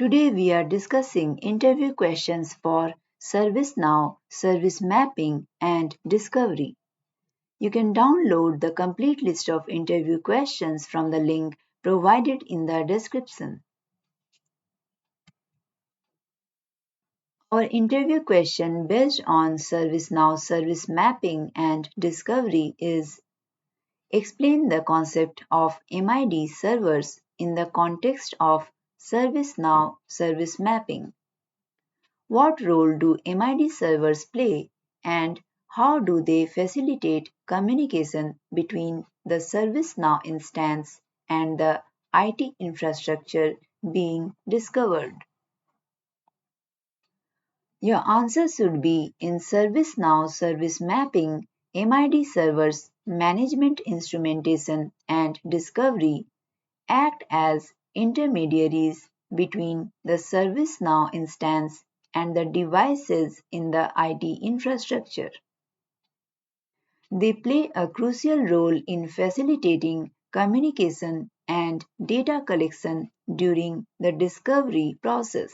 Today we are discussing interview questions for ServiceNow, Service Mapping, and Discovery. You can download the complete list of interview questions from the link provided in the description. Our interview question based on ServiceNow Service Mapping and Discovery is: explain the concept of MID servers in the context of ServiceNow Service Mapping. What role do MID servers play, and how do they facilitate communication between the ServiceNow instance and the IT infrastructure being discovered? Your answer should be: in ServiceNow Service Mapping, MID servers, management instrumentation, and discovery act as intermediaries between the ServiceNow instance and the devices in the IT infrastructure. They play a crucial role in facilitating communication and data collection during the discovery process.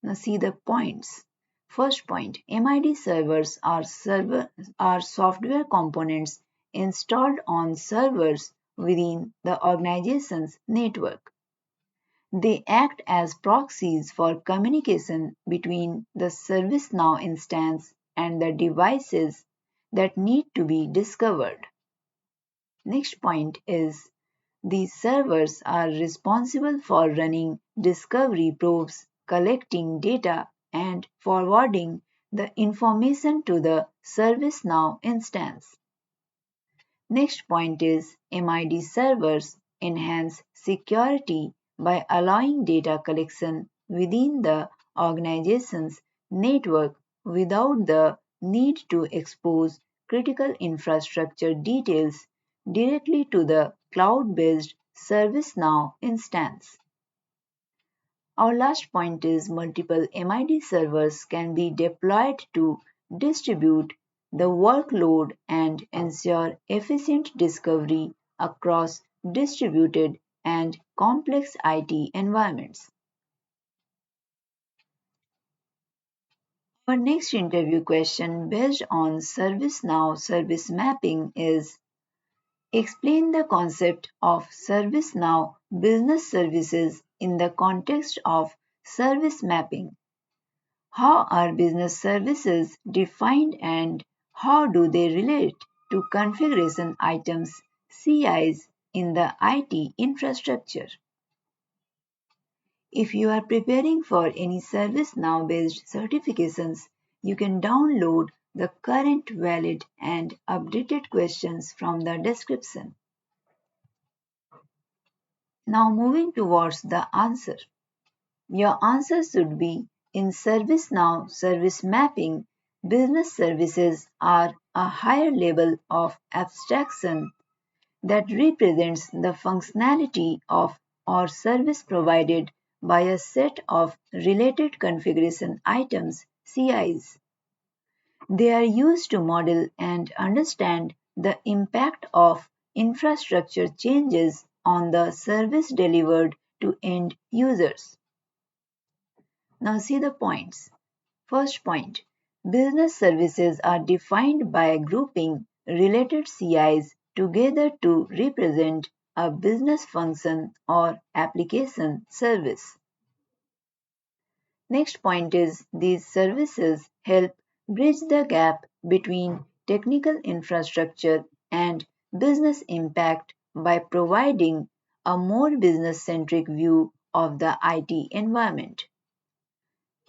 Now see the points. First point, MID servers are software components installed on servers within the organization's network. They act as proxies for communication between the ServiceNow instance and the devices that need to be discovered. Next point is, these servers are responsible for running discovery probes, collecting data, and forwarding the information to the ServiceNow instance. Next point is, MID servers enhance security by allowing data collection within the organization's network without the need to expose critical infrastructure details directly to the cloud-based ServiceNow instance. Our last point is, multiple MID servers can be deployed to distribute the workload and ensure efficient discovery across distributed and complex IT environments. Our next interview question based on ServiceNow Service Mapping is: explain the concept of ServiceNow business services in the context of service mapping. How are business services defined, and how do they relate to configuration items (CIs) in the IT infrastructure? If you are preparing for any ServiceNow based certifications, you can download the current, valid, and updated questions from the description. Now moving towards the answer. Your answer should be: in ServiceNow Service Mapping, business services are a higher level of abstraction that represents the functionality of or service provided by a set of related configuration items (CIs). They are used to model and understand the impact of infrastructure changes on the service delivered to end users. Now see the points. First point, business services are defined by grouping related CIs together to represent a business function or application service. Next point is, these services help bridge the gap between technical infrastructure and business impact by providing a more business-centric view of the IT environment.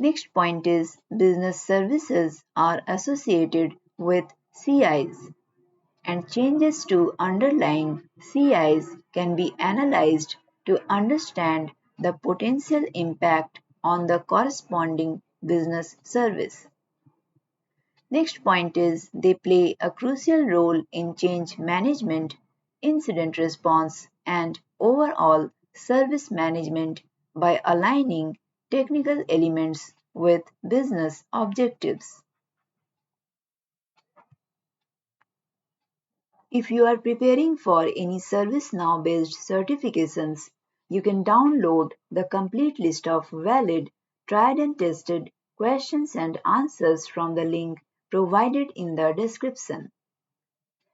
Next point is, business services are associated with CIs, and changes to underlying CIs can be analyzed to understand the potential impact on the corresponding business service. Next point is, they play a crucial role in change management, incident response, and overall service management by aligning technical elements with business objectives. If you are preparing for any ServiceNow based certifications, You can download the complete list of valid, tried and tested questions and answers from the link provided in the description.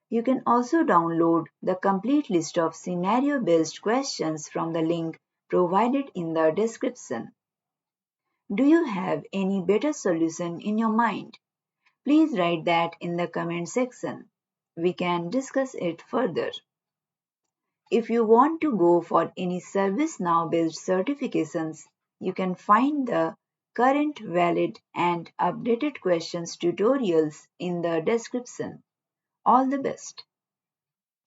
You can also download the complete list of scenario-based questions from the link provided in the description. Do you have any better solution in your mind? Please write that in the comment section. We can discuss it further. If you want to go for any ServiceNow based certifications, you can find the current, valid, and updated questions tutorials in the description. All the best.